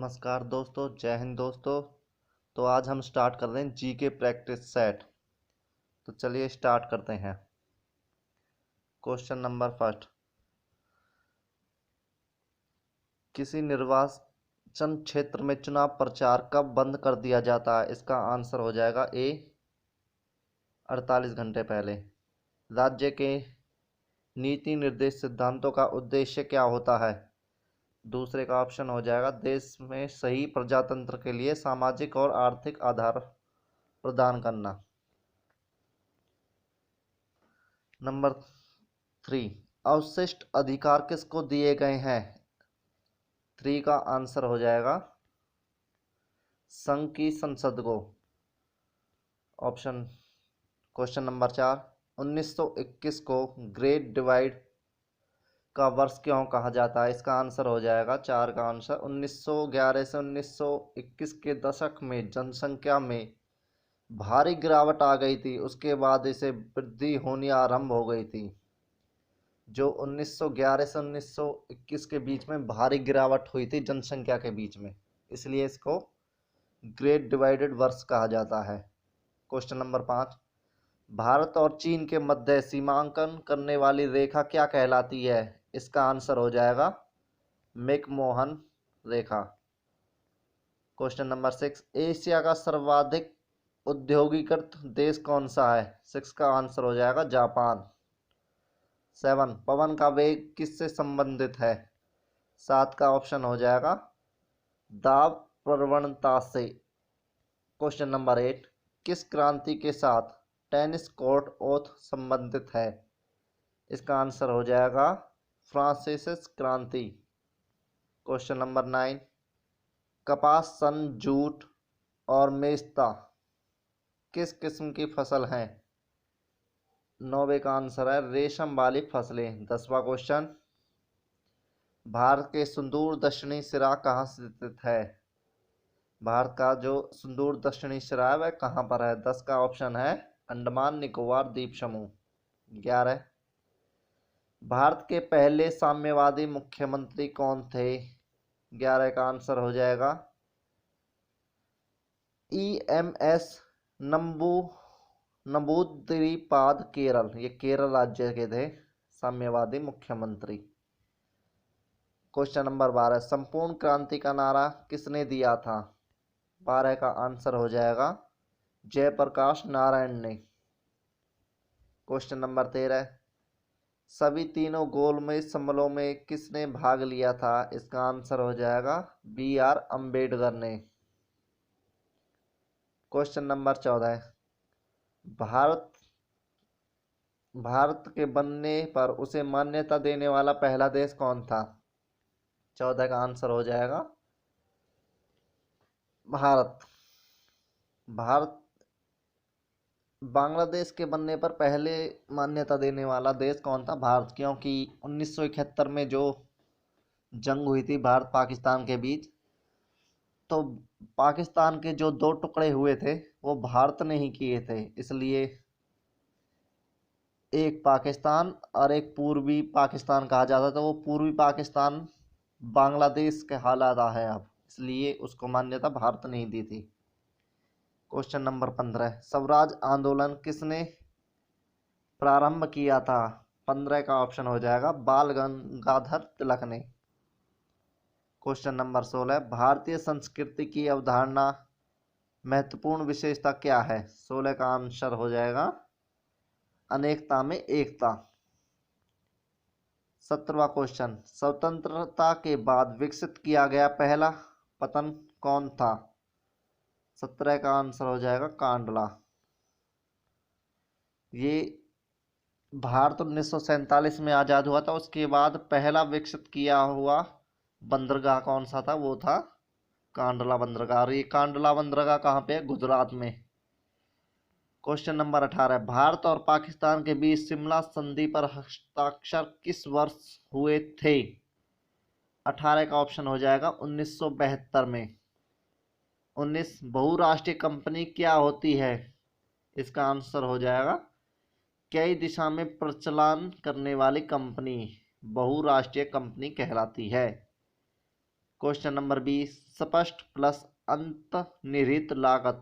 नमस्कार दोस्तों, जय हिंद दोस्तों। तो आज हम स्टार्ट कर रहे हैं जी के प्रैक्टिस सेट। तो चलिए स्टार्ट करते हैं। क्वेश्चन नंबर फर्स्ट, किसी निर्वाचन क्षेत्र में चुनाव प्रचार कब बंद कर दिया जाता है? इसका आंसर हो जाएगा ए 48 घंटे पहले। राज्य के नीति निर्देश सिद्धांतों का उद्देश्य क्या होता है? दूसरे का ऑप्शन हो जाएगा देश में सही प्रजातंत्र के लिए सामाजिक और आर्थिक आधार प्रदान करना। नंबर 3, अवशिष्ट अधिकार किसको दिए गए हैं? 3 का आंसर हो जाएगा संघ की संसद को। ऑप्शन क्वेश्चन नंबर 4, 1921 को ग्रेट डिवाइड का वर्ष क्यों कहा जाता है? इसका आंसर हो जाएगा 4 का आंसर 1911 से 1921 के दशक में जनसंख्या में भारी गिरावट आ गई थी। उसके बाद इसे वृद्धि होनी आरंभ हो गई थी। जो 1911 से 1921 के बीच में भारी गिरावट हुई थी जनसंख्या के बीच में, इसलिए इसको ग्रेट डिवाइडेड वर्ष कहा जाता है। क्वेश्चन नंबर 5, भारत और चीन के मध्य सीमांकन करने वाली रेखा क्या कहलाती है? इसका आंसर हो जाएगा मैकमोहन रेखा। क्वेश्चन नंबर 6, एशिया का सर्वाधिक औद्योगिकृत देश कौन सा है? 6 का आंसर हो जाएगा जापान। 7, पवन का वेग किससे संबंधित है? 7 का ऑप्शन हो जाएगा दाब प्रवणता से। क्वेश्चन नंबर 8, किस क्रांति के साथ टेनिस कोर्ट ओथ संबंधित है? इसका आंसर हो जाएगा फ्रांसीसी क्रांति। क्वेश्चन नंबर 9, कपास, सन, जूट और मेस्ता किस किस्म की फसल हैं? 9 का आंसर है रेशम वाली फसलें। 10वां क्वेश्चन, भारत के सुदूर दक्षिणी सिरा कहाँ स्थित है? भारत का जो सुदूर दक्षिणी सिरा है वह कहाँ पर है? 10 का ऑप्शन है अंडमान निकोबार द्वीप समूह। 11, भारत के पहले साम्यवादी मुख्यमंत्री कौन थे? 11 का आंसर हो जाएगा EMS नंबूदिरीपाद केरल। ये केरल राज्य के थे साम्यवादी मुख्यमंत्री। क्वेश्चन नंबर 12, संपूर्ण क्रांति का नारा किसने दिया था? 12 का आंसर हो जाएगा जयप्रकाश नारायण ने। क्वेश्चन नंबर 13, सभी तीनों गोलमेज सम्मेलनों में किसने भाग लिया था? इसका आंसर हो जाएगा BR अम्बेडकर ने। क्वेश्चन नंबर 14, भारत के बनने पर उसे मान्यता देने वाला पहला देश कौन था? 14 का आंसर हो जाएगा भारत। बांग्लादेश के बनने पर पहले मान्यता देने वाला देश कौन था? भारत, क्योंकि 1971 में जो जंग हुई थी भारत पाकिस्तान के बीच, तो पाकिस्तान के जो 2 टुकड़े हुए थे वो भारत ने ही किए थे, इसलिए एक पाकिस्तान और एक पूर्वी पाकिस्तान कहा जाता था। वो पूर्वी पाकिस्तान बांग्लादेश के हालात है अब, इसलिए उसको मान्यता भारत ने ही दी थी। क्वेश्चन नंबर 15, स्वराज आंदोलन किसने प्रारंभ किया था? 15 का ऑप्शन हो जाएगा बाल गंगाधर तिलक ने। क्वेश्चन नंबर 16, भारतीय संस्कृति की अवधारणा महत्वपूर्ण विशेषता क्या है? 16 का आंसर हो जाएगा अनेकता में एकता। 17वां क्वेश्चन, स्वतंत्रता के बाद विकसित किया गया पहला पतन कौन था? 17 का आंसर हो जाएगा कांडला। ये भारत 1947 में आज़ाद हुआ था, उसके बाद पहला विकसित किया हुआ बंदरगाह कौन सा था? वो था कांडला बंदरगाह। और ये कांडला बंदरगाह कहाँ पे है? गुजरात में। क्वेश्चन नंबर 18, भारत और पाकिस्तान के बीच शिमला संधि पर हस्ताक्षर किस वर्ष हुए थे? 18 का ऑप्शन हो जाएगा 1972 में। 19, बहुराष्ट्रीय कंपनी क्या होती है? इसका आंसर हो जाएगा कई दिशा में प्रचलन करने वाली कंपनी बहुराष्ट्रीय कंपनी कहलाती है। क्वेश्चन नंबर 20, स्पष्ट प्लस अंतर्निहित लागत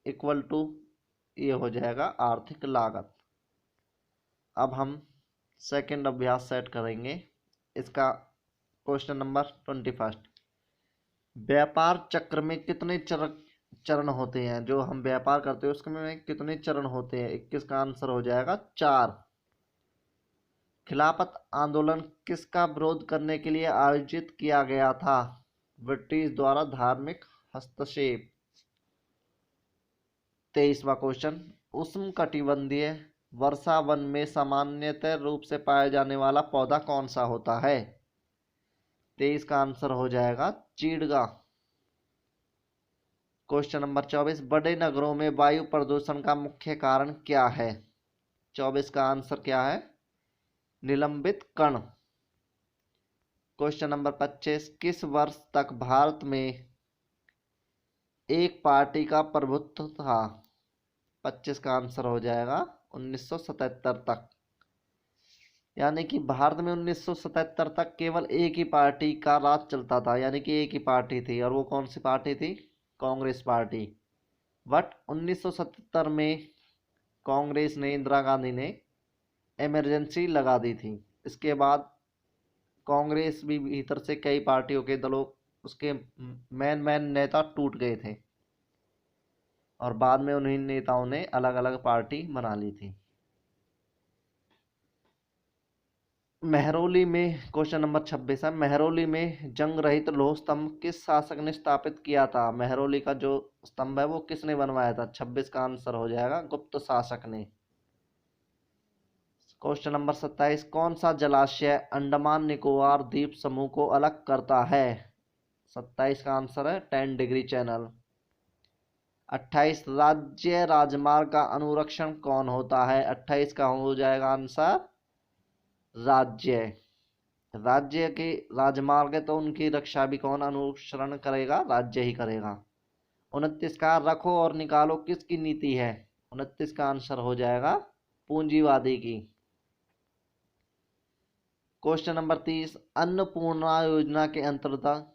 इक्वल टू, ये हो जाएगा आर्थिक लागत। अब हम सेकंड अभ्यास सेट करेंगे इसका। क्वेश्चन नंबर 21, व्यापार चक्र में कितने चरण होते हैं? जो हम व्यापार करते हैं उसमें कितने चरण होते हैं? 21 का आंसर हो जाएगा 4। खिलाफत आंदोलन किसका विरोध करने के लिए आयोजित किया गया था? ब्रिटिश द्वारा धार्मिक हस्तक्षेप। 23वां क्वेश्चन, उष्णकटिबंधीय वर्षा वन में सामान्यतः रूप से पाया जाने वाला पौधा कौन सा होता है? 23 का आंसर हो जाएगा चीड़गा। क्वेश्चन नंबर 24, बड़े नगरों में वायु प्रदूषण का मुख्य कारण क्या है? 24 का आंसर क्या है? निलंबित कण। क्वेश्चन नंबर 25, किस वर्ष तक भारत में एक पार्टी का प्रभुत्व था? 25 का आंसर हो जाएगा 1977 तक। यानी कि भारत में 1977 तक केवल एक ही पार्टी का राज चलता था, यानी कि एक ही पार्टी थी, और वो कौन सी पार्टी थी? कांग्रेस पार्टी। बट 1977 में कांग्रेस ने, इंदिरा गांधी ने इमरजेंसी लगा दी थी। इसके बाद कांग्रेस भी भीतर से कई पार्टियों के दलों, उसके मेन नेता टूट गए थे और बाद में उन्हीं नेताओं ने अलग अलग पार्टी बना ली थी। महरौली में, क्वेश्चन नंबर 26 है, महरौली में जंग रहित लौह स्तंभ किस शासक ने स्थापित किया था? महरौली का जो स्तंभ है वो किसने बनवाया था? 26 का आंसर हो जाएगा गुप्त शासक ने। क्वेश्चन नंबर 27, कौन सा जलाशय अंडमान निकोबार द्वीप समूह को अलग करता है? 27 का आंसर है 10 डिग्री चैनल। 28, राज्य राजमार्ग का अनुरक्षण कौन होता है? 28 का हो जाएगा आंसर राज्य। राज्य के राजमार्ग है तो उनकी रक्षा भी कौन अनुसरण करेगा? राज्य ही करेगा। 29 का रखो और निकालो किसकी नीति है? 29 का आंसर हो जाएगा पूंजीवादी की। क्वेश्चन नंबर 30, अन्नपूर्णा योजना के अंतर्गत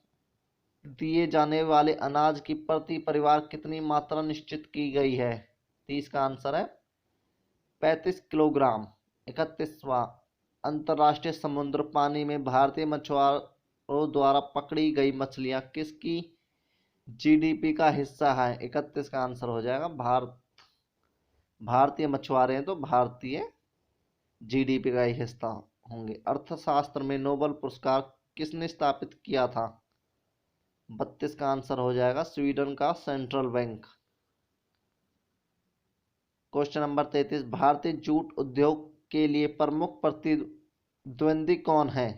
दिए जाने वाले अनाज की प्रति परिवार कितनी मात्रा निश्चित की गई है? 30 का आंसर है 35 किलोग्राम। 31वां, अंतर्राष्ट्रीय समुद्र पानी में भारतीय मछुआरों द्वारा पकड़ी गई मछलियां किसकी जीडीपी का हिस्सा है? 31 का आंसर हो जाएगा भारतीय मछुआरे हैं तो भारतीय जीडीपी का ही हिस्सा होंगे। अर्थशास्त्र में नोबेल पुरस्कार किसने स्थापित किया था? 32 का आंसर हो जाएगा स्वीडन का सेंट्रल बैंक। क्वेश्चन नंबर 33, भारतीय जूट उद्योग के लिए प्रमुख प्रतिद्वंदी कौन है?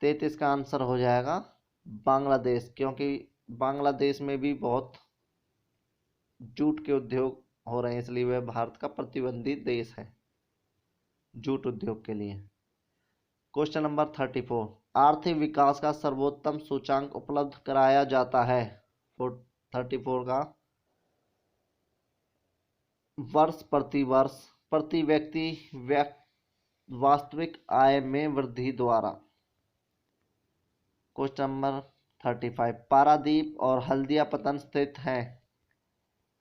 33 का आंसर हो जाएगा बांग्लादेश, क्योंकि बांग्लादेश में भी बहुत जूट के उद्योग हो रहे हैं, इसलिए वह भारत का प्रतिद्वंदी देश है जूट उद्योग के लिए। क्वेश्चन नंबर 34, आर्थिक विकास का सर्वोत्तम सूचांक उपलब्ध कराया जाता है? 34 का वर्ष प्रति व्यक्ति वास्तविक आय में वृद्धि द्वारा। क्वेश्चन नंबर 35, पारादीप और हल्दिया पतन स्थित हैं?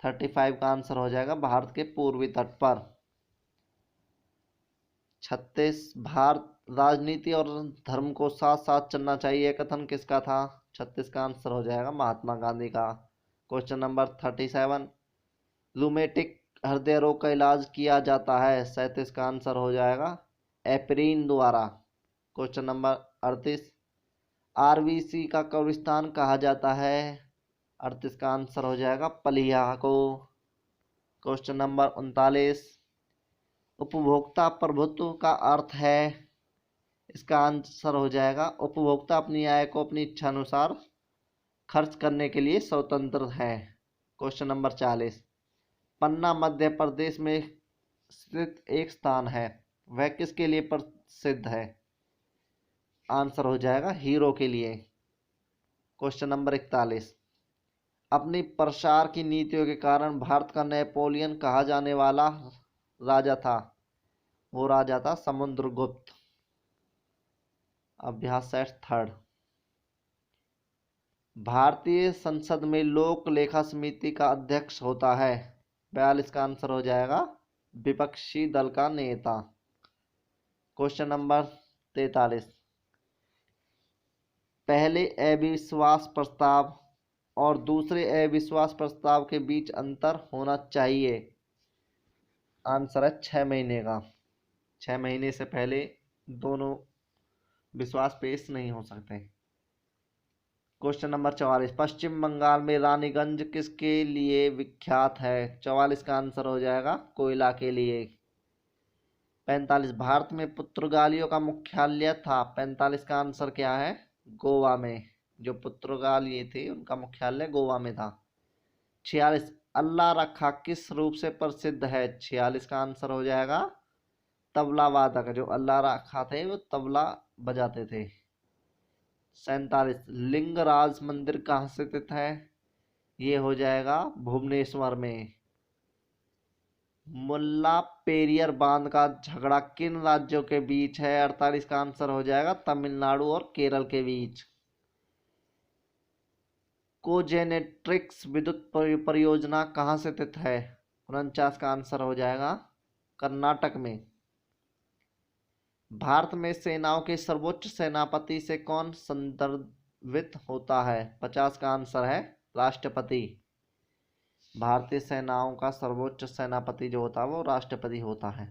35 का आंसर हो जाएगा भारत के पूर्वी तट पर। 36, भारत राजनीति और धर्म को साथ साथ चलना चाहिए कथन किसका था? 36 का आंसर हो जाएगा महात्मा गांधी का। क्वेश्चन नंबर 37, रूमेटिक हृदय रोग का इलाज किया जाता है? 37 का आंसर हो जाएगा एस्पिरिन द्वारा। क्वेश्चन नंबर 38, आरबीसी का कब्रिस्तान कहा जाता है? 38 का आंसर हो जाएगा पलिया को। क्वेश्चन नंबर 39, उपभोक्ता प्रभुत्व का अर्थ है? इसका आंसर हो जाएगा उपभोक्ता अपनी आय को अपनी इच्छा अनुसार खर्च करने के लिए स्वतंत्र है। क्वेश्चन नंबर 40, पन्ना मध्य प्रदेश में स्थित एक स्थान है, वह किसके लिए प्रसिद्ध है? आंसर हो जाएगा हीरो के लिए। क्वेश्चन नंबर 41, अपनी प्रसार की नीतियों के कारण भारत का नेपोलियन कहा जाने वाला राजा था? वो राजा था समुद्रगुप्त। अभ्यास सेट थर्ड। भारतीय संसद में लोक लेखा समिति का अध्यक्ष होता है। 42 का आंसर हो जाएगा विपक्षी दल का नेता। क्वेश्चन नंबर 43, पहले अविश्वास प्रस्ताव और दूसरे अविश्वास प्रस्ताव के बीच अंतर होना चाहिए। आंसर है 6 महीने का। 6 महीने से पहले दोनों विश्वास पेश नहीं हो सकते। क्वेश्चन नंबर 44, पश्चिम बंगाल में रानीगंज किसके लिए विख्यात है। 44 का आंसर हो जाएगा कोयला के लिए। 45, भारत में पुर्तगालियों का मुख्यालय था। 45 का आंसर क्या है, गोवा में। जो पुर्तगाली थे उनका मुख्यालय गोवा में था। 46, अल्लाह रखा किस रूप से प्रसिद्ध है। 46 का आंसर हो जाएगा तबला वादक। जो अल्लाह रखा थे वो तबला बजाते थे। 47, लिंगराज मंदिर कहाँ स्थित है। ये हो जाएगा भुवनेश्वर में। मुल्ला पेरियर बांध का झगड़ा किन राज्यों के बीच है। 48 का आंसर हो जाएगा तमिलनाडु और केरल के बीच। कोजेनेट्रिक्स विद्युत परियोजना कहाँ स्थित है। 49 का आंसर हो जाएगा कर्नाटक में। भारत में सेनाओं के सर्वोच्च सेनापति से कौन संदर्भित होता है। 50 का आंसर है राष्ट्रपति। भारतीय सेनाओं का सर्वोच्च सेनापति जो होता है वो राष्ट्रपति होता है।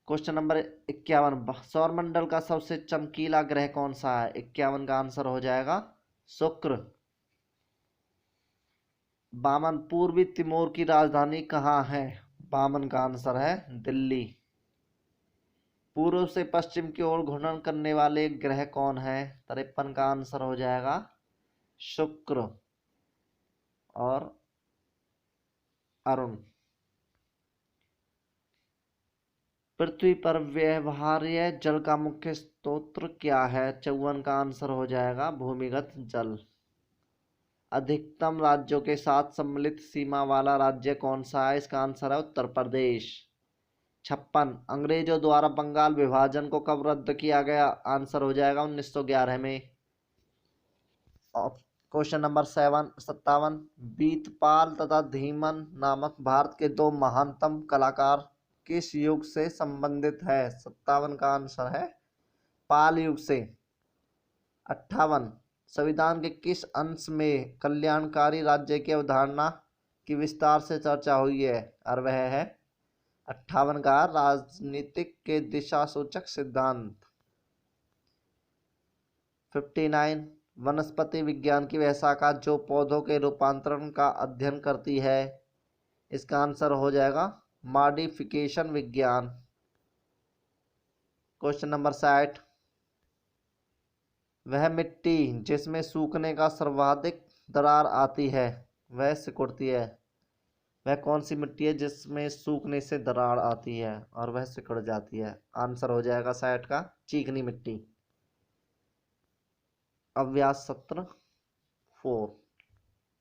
क्वेश्चन नंबर 51, सौरमंडल का सबसे चमकीला ग्रह कौन सा है। 51 का आंसर हो जाएगा शुक्र। 52, पूर्वी तिमोर की राजधानी कहाँ है। 52 का आंसर है दिल्ली। पूर्व से पश्चिम की ओर घूर्णन करने वाले ग्रह कौन है। 53 का आंसर हो जाएगा शुक्र और अरुण। पृथ्वी पर व्यवहार्य जल का मुख्य स्रोत क्या है। 54 का आंसर हो जाएगा भूमिगत जल। अधिकतम राज्यों के साथ सम्मिलित सीमा वाला राज्य कौन सा है। इसका आंसर है उत्तर प्रदेश। 56, अंग्रेजों द्वारा बंगाल विभाजन को कब रद्द किया गया। आंसर हो जाएगा 1911 में। क्वेश्चन नंबर 57, बीतपाल तथा धीमन नामक भारत के दो महानतम कलाकार किस युग से संबंधित है। 57 का आंसर है पाल युग से। 58, संविधान के किस अंश में कल्याणकारी राज्य की अवधारणा की विस्तार से चर्चा हुई है। और वह है 58 का राजनीतिक के दिशा सूचक सिद्धांत। 59, वनस्पति विज्ञान की वह शाखा जो पौधों के रूपांतरण का अध्ययन करती है। इसका आंसर हो जाएगा मॉडिफिकेशन विज्ञान। क्वेश्चन नंबर 60, वह मिट्टी जिसमें सूखने का सर्वाधिक दरार आती है वह सिकुड़ती है। वह कौन सी मिट्टी है जिसमें सूखने से दरार आती है और वह सिकुड़ जाती है। आंसर हो जाएगा 60 का चिकनी मिट्टी। अभ्यास सत्र 4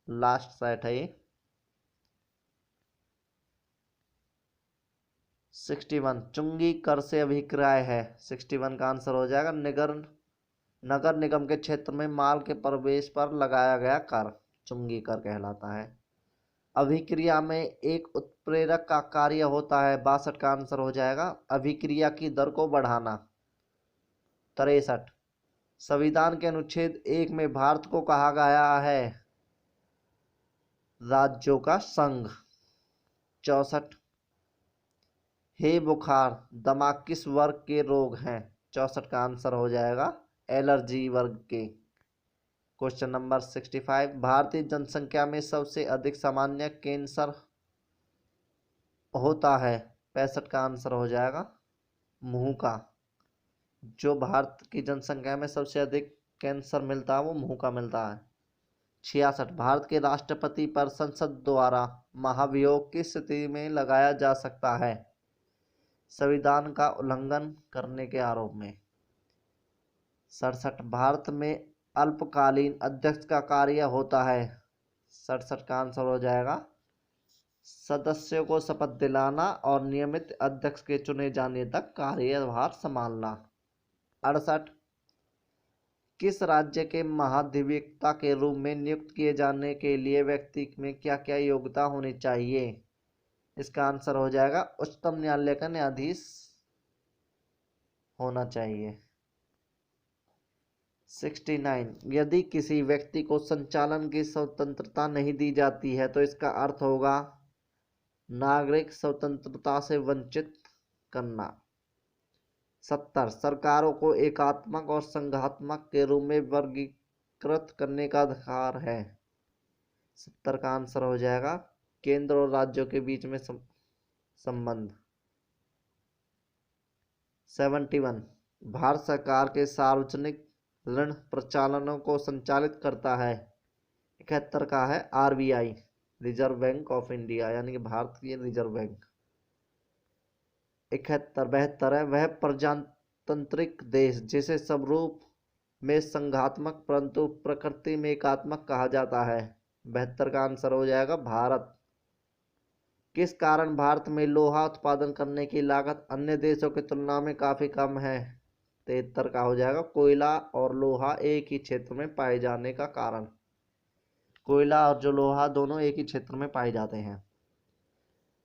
लास्ट सेट है ये। 61, चुंगी कर से अभिक्रिया है। 61 का आंसर हो जाएगा नगर निगम के क्षेत्र में माल के प्रवेश पर लगाया गया कर चुंगी कर कहलाता है। अभिक्रिया में एक उत्प्रेरक का कार्य होता है। 62 का आंसर हो जाएगा अभिक्रिया की दर को बढ़ाना। 63, संविधान के अनुच्छेद 1 में भारत को कहा गया है राज्यों का संघ। 64, हे बुखार दमा किस वर्ग के रोग हैं। 64 का आंसर हो जाएगा एलर्जी वर्ग के। क्वेश्चन नंबर 65, भारतीय जनसंख्या में सबसे अधिक सामान्य कैंसर होता है। 65 का आंसर हो जाएगा मुंह का। जो भारत की जनसंख्या में सबसे अधिक कैंसर मिलता है वो मुंह का मिलता है। 66, भारत के राष्ट्रपति पर संसद द्वारा महाभियोग किस स्थिति में लगाया जा सकता है। संविधान का उल्लंघन करने के आरोप में। 67, भारत में अल्पकालीन अध्यक्ष का कार्य होता है। 67 का आंसर हो जाएगा सदस्यों को शपथ दिलाना और नियमित अध्यक्ष के चुने जाने तक कार्यभार संभालना। 68, किस राज्य के महाधिवक्ता के रूप में नियुक्त किए जाने के लिए व्यक्ति में क्या क्या योग्यता होनी चाहिए? इसका आंसर हो जाएगा उच्चतम न्यायालय का न्यायाधीश होना चाहिए। 69, यदि किसी व्यक्ति को संचालन की स्वतंत्रता नहीं दी जाती है तो इसका अर्थ होगा नागरिक स्वतंत्रता से वंचित करना। 70, सरकारों को एकात्मक और संघात्मक के रूप में वर्गीकृत करने का अधिकार है। 70 का आंसर हो जाएगा केंद्र और राज्यों के बीच में संबंध। 71, भारत सरकार के सार्वजनिक ऋण प्रचालनों को संचालित करता है। 71 का है RBI, reserve bank of India, यानी कि भारतीय रिजर्व बैंक। 72 है वह प्रजातांत्रिक देश जिसे स्वरूप में संघात्मक परंतु प्रकृति में एकात्मक कहा जाता है। 72 का आंसर हो जाएगा भारत। किस कारण भारत में लोहा उत्पादन करने की लागत अन्य देशों की तुलना में काफी कम है? 73 का हो जाएगा कोयला और लोहा एक ही क्षेत्र में पाए जाने का कारण। कोयला और जो लोहा दोनों एक ही क्षेत्र में पाए जाते हैं।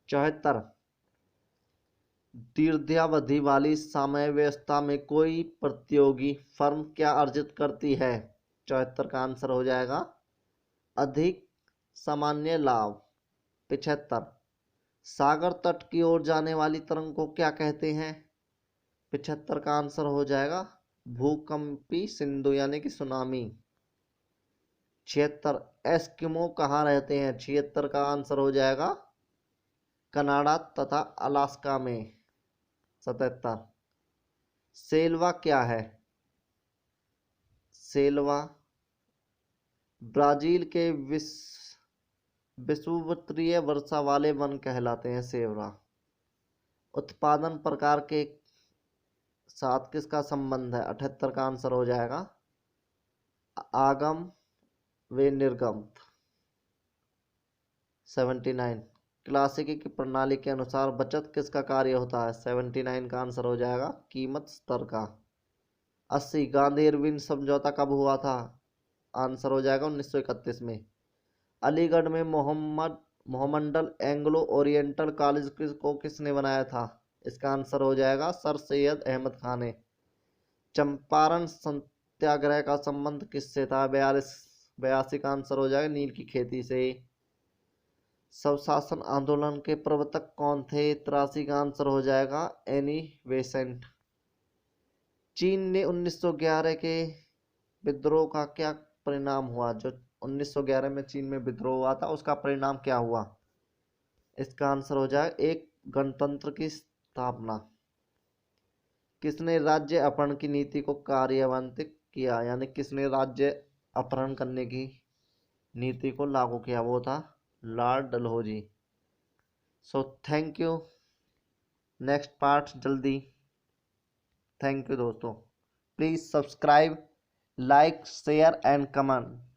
74, दीर्घावधि वाली समय व्यवस्था में कोई प्रतियोगी फर्म क्या अर्जित करती है? 74 का आंसर हो जाएगा अधिक सामान्य लाभ। 75, सागर तट की ओर जाने वाली तरंग को क्या कहते हैं? 75 का आंसर हो जाएगा भूकंपी सिंधु, यानी कि सुनामी। 76, एस्किमो कहाँ रहते हैं? 76 का आंसर हो जाएगा कनाडा तथा अलास्का में। 77, सेल्वा क्या है? सेल्वा ब्राजील के विषुवतीय वर्षा वाले वन कहलाते हैं सेल्वा। उत्पादन प्रकार के साथ किसका संबंध है? 78 का आंसर हो जाएगा आगम व निर्गम। 79, क्लासिकी की प्रणाली के अनुसार बचत किसका कार्य होता है? 79 का आंसर हो जाएगा कीमत स्तर का। 80, गांधी इरविन समझौता कब हुआ था? आंसर हो जाएगा 1931 में। अलीगढ़ में मोहम्मडन एंग्लो ओरिएंटल कॉलेज को किसने बनाया था? इसका आंसर हो जाएगा सर सैयद अहमद खान ने। चंपारण सत्याग्रह का संबंध किससे था? 82 का आंसर हो जाएगा नील की खेती से। स्वशासन आंदोलन के प्रवर्तक कौन थे? 83 का आंसर हो जाएगा एनी बेसेंट। चीन ने 1911 के विद्रोह का क्या परिणाम हुआ? जो 1911 में चीन में विद्रोह हुआ था उसका परिणाम क्या हुआ? इसका आंसर हो जाएगा एक गणतंत्र की स्थापना। किसने राज्य अपहरण की नीति को कार्यान्वित किया? यानी किसने राज्य अपहरण करने की नीति को लागू किया? वो था Lord Dalhousie. So thank you. Next part जल्दी। थैंक यू दोस्तों। Please subscribe, like, share and comment.